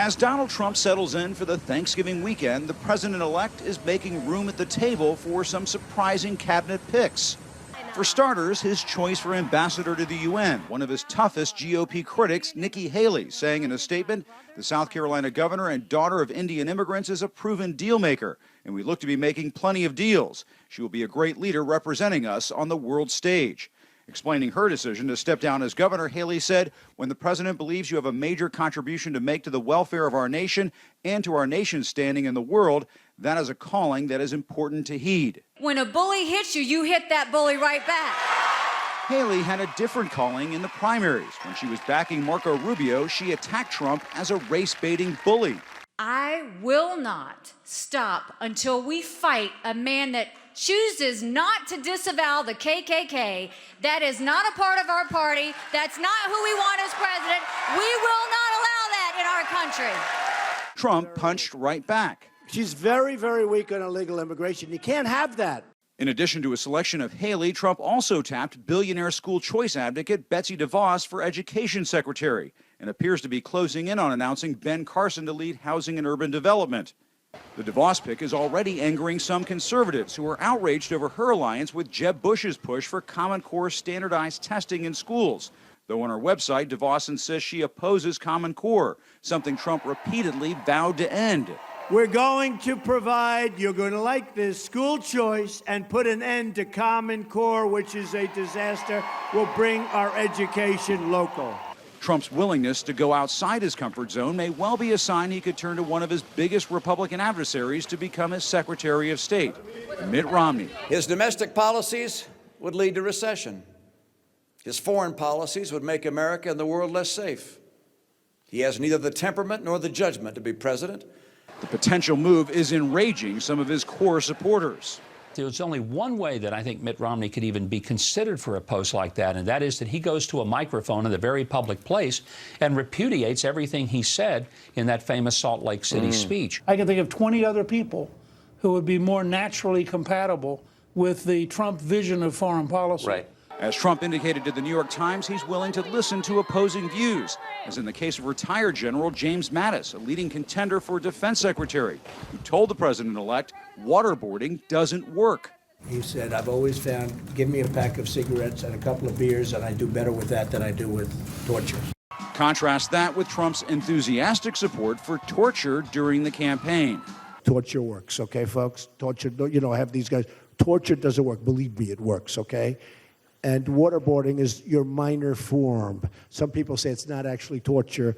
As Donald Trump settles in for the Thanksgiving weekend, the president-elect is making room at the table for some surprising cabinet picks. For starters, his choice for ambassador to the UN, one of his toughest GOP critics, Nikki Haley, saying in a statement, the South Carolina governor and daughter of Indian immigrants is a proven deal maker, and we look to be making plenty of deals. She will be a great leader representing us on the world stage. Explaining her decision to step down as governor, Haley said, when the president believes you have a major contribution to make to the welfare of our nation and to our nation's standing in the world, that is a calling that is important to heed. When a bully hits you, you hit that bully right back. Haley had a different calling in the primaries. When she was backing Marco Rubio, she attacked Trump as a race-baiting bully. I will not stop until we fight a man that chooses not to disavow the KKK. That is not a part of our party. That's not who we want as president. We will not allow that in our country. Trump punched right back. She's very, very weak on illegal immigration. You can't have that. In addition to a selection of Haley, Trump also tapped billionaire school choice advocate Betsy DeVos for education secretary and appears to be closing in on announcing Ben Carson to lead housing and urban development. The DeVos pick is already angering some conservatives who are outraged over her alliance with Jeb Bush's push for Common Core standardized testing in schools. Though on her website, DeVos insists she opposes Common Core, something Trump repeatedly vowed to end. We're going to provide, you're going to like this, school choice and put an end to Common Core, which is a disaster. We'll bring our education local. Trump's willingness to go outside his comfort zone may well be a sign he could turn to one of his biggest Republican adversaries to become his Secretary of State, Mitt Romney. His domestic policies would lead to recession. His foreign policies would make America and the world less safe. He has neither the temperament nor the judgment to be president. The potential move is enraging some of his core supporters. There's only one way that I think Mitt Romney could even be considered for a post like that, and that is that he goes to a microphone in a very public place and repudiates everything he said in that famous Salt Lake City speech. I can think of 20 other people who would be more naturally compatible with the Trump vision of foreign policy. Right. As Trump indicated to the New York Times, he's willing to listen to opposing views, as in the case of retired General James Mattis, a leading contender for defense secretary, who told the president-elect waterboarding doesn't work. He said, I've always found, give me a pack of cigarettes and a couple of beers, and I do better with that than I do with torture. Contrast that with Trump's enthusiastic support for torture during the campaign. Torture works, okay, folks? Torture, I have these guys. Torture doesn't work. Believe me, it works, okay? And waterboarding is your minor form. Some people say it's not actually torture,